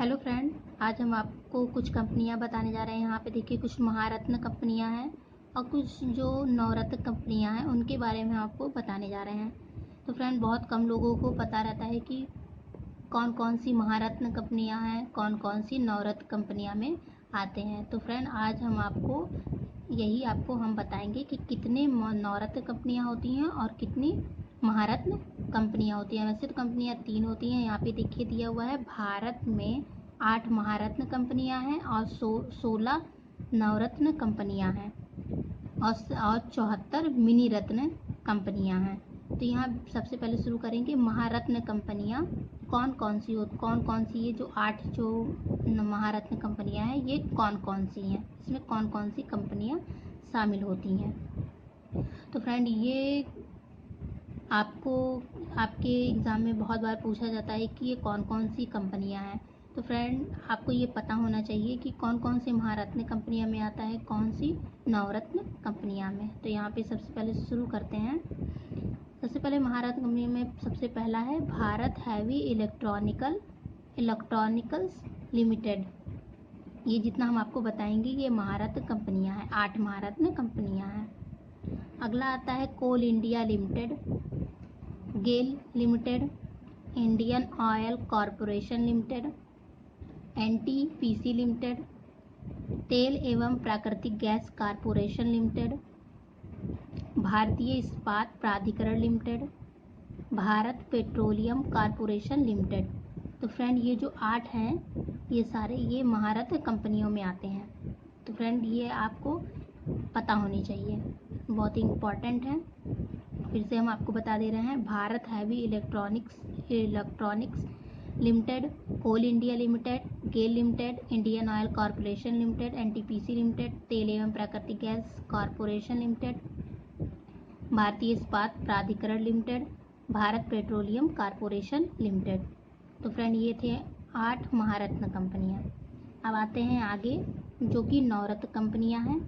Hello friend, आज हम आपको कुछ कंपनियां बताने जा रहे हैं। यहाँ पे देखिए कुछ महारत्न कंपनियां हैं और कुछ जो नवरत्न कंपनियां हैं उनके बारे में आपको बताने जा रहे हैं। तो फ्रेंड, बहुत कम लोगों को पता रहता है कि कौन कौन सी महारत्न कंपनियां हैं, कौन कौन सी नवरत्न कंपनियां में आते हैं। तो फ्रेंड, आज हम आपको हम बताएंगे कि कितने नवरत्न कंपनियां होती हैं और कितनी महारत्न कंपनियां होती हैं। वैसे तो कंपनियां 3 होती हैं, यहाँ पे देखिए दिया हुआ है। भारत में 8 महारत्न कंपनियां हैं और 16 नवरत्न कंपनियां हैं और 74 मिनी रत्न कंपनियां हैं। तो यहाँ सबसे पहले शुरू करेंगे महारत्न कंपनियां कौन कौन सी ये जो 8 जो महारत्न कंपनियां हैं ये कौन कौन सी हैं, इसमें कौन कौन सी कंपनियां शामिल होती हैं। तो फ्रेंड, ये आपको आपके एग्ज़ाम में बहुत बार पूछा जाता है कि ये कौन कौन सी कंपनियां हैं। तो फ्रेंड, आपको ये पता होना चाहिए कि कौन कौन सी महारत्न कंपनियां में आता है, कौन सी नवरत्न कंपनियां में। तो यहाँ पे सबसे पहले शुरू करते हैं। सबसे पहले महारत्न कंपनी में सबसे पहला है भारत हैवी इलेक्ट्रॉनिकल्स लिमिटेड। ये जितना हम आपको बताएंगे ये महारत्न कंपनियां हैं, 8 महारत्न कंपनियां हैं। अगला आता है Coal India Limited, GAIL Limited, Indian Oil Corporation Limited, NTPC Limited, तेल एवं प्राकृतिक गैस कॉरपोरेशन लिमिटेड, भारतीय इस्पात प्राधिकरण limited, Bharat petroleum corporation limited. तो फ्रेंड, ये जो 8 हैं ये सारे ये महारत्न कंपनियों में आते हैं। तो फ्रेंड, ये आपको पता होनी चाहिए, बहुत ही इम्पॉर्टेंट है। फिर से हम आपको बता दे रहे हैं। Bharat heavy electronics limited, Coal India Limited, GAIL Limited, Indian Oil Corporation Limited, NTPC Limited, तेल एवं प्राकृतिक गैस कॉरपोरेशन लिमिटेड, भारतीय इस्पात प्राधिकरण limited, Bharat petroleum corporation limited. तो फ्रेंड, ये थे 8 महारत्न कंपनियां। अब आते हैं आगे जो कि नवरत्न कंपनियां हैं।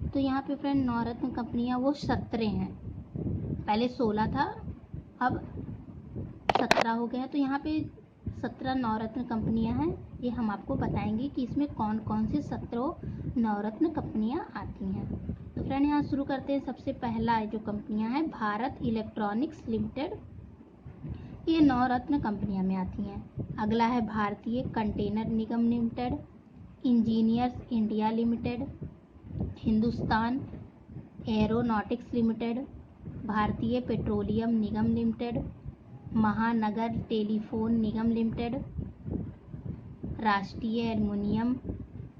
तो यहाँ पे फ्रेंड नवरत्न कंपनियां वो 17 हैं, पहले 16 था अब 17 हो गया। तो यहाँ पे 17 नवरत्न कंपनियां हैं। ये हम आपको बताएंगे कि इसमें कौन कौन सी 17 नवरत्न कंपनियां आती हैं। तो फ्रेंड, यहाँ शुरू करते हैं। सबसे पहला जो कंपनियां हैं भारत इलेक्ट्रॉनिक्स लिमिटेड, ये नवरत्न कंपनियां में आती हैं। अगला है भारतीय कंटेनर निगम limited, Engineers India Limited, Hindustan Aeronautics Limited, भारतीय पेट्रोलियम निगम लिमिटेड, महानगर टेलीफोन निगम लिमिटेड, राष्ट्रीय एल्युमिनियम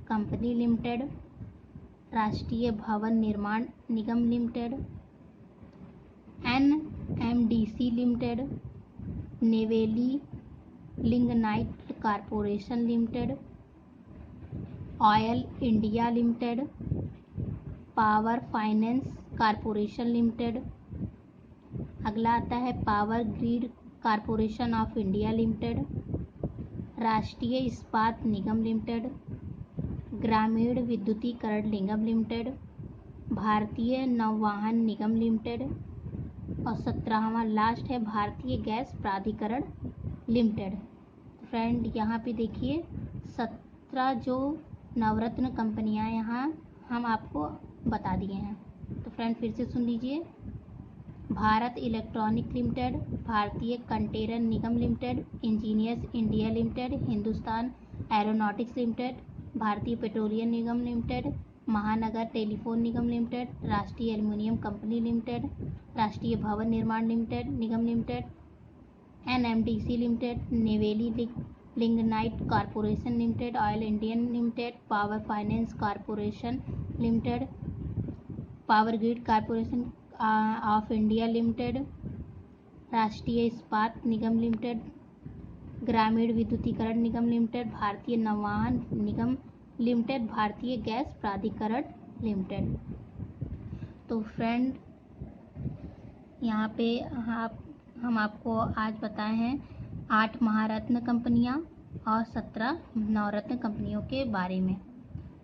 कंपनी लिमिटेड, राष्ट्रीय भवन निर्माण निगम limited, NMDC Limited, Neyveli lignite corporation limited, Oil India Limited, Power Finance Corporation Limited. अगला आता है Power Grid Corporation of India Limited, राष्ट्रीय इस्पात निगम लिमिटेड, ग्रामीण विद्युतीकरण निगम लिमिटेड, भारतीय नौवहन निगम लिमिटेड और 17वां लास्ट है भारतीय गैस प्राधिकरण लिमिटेड। फ्रेंड, यहाँ पे देखिए 17 जो नवरत्न कंपनियां यहाँ हम आपको बता दिए हैं। तो फ्रेंड, फिर से सुन लीजिए। भारत इलेक्ट्रॉनिक लिमिटेड, भारतीय कंटेनर निगम limited, Engineers India Limited, Hindustan Aeronautics Limited, भारतीय पेट्रोलियम निगम लिमिटेड, महानगर टेलीफोन निगम लिमिटेड, राष्ट्रीय एल्युमिनियम कंपनी लिमिटेड, राष्ट्रीय भवन निर्माण निगम limited, NMDC Limited, Neyveli lignite corporation limited, Oil Indian Limited, Power Finance Corporation Limited, Power Grid Corporation of India Limited, राष्ट्रीय इस्पात निगम लिमिटेड, ग्रामीण विद्युतीकरण निगम लिमिटेड, भारतीय नौवहन निगम लिमिटेड, भारतीय गैस प्राधिकरण लिमिटेड। तो फ्रेंड, यहाँ पे हम आपको आज बताए हैं 8 महारत्न कंपनियाँ और 17 नवरत्न कंपनियों के बारे में।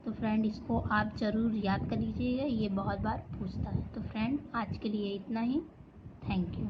तो फ्रेंड, इसको आप ज़रूर याद कर लीजिएगा, ये बहुत बार पूछता है। तो फ्रेंड, आज के लिए इतना ही। Thank you.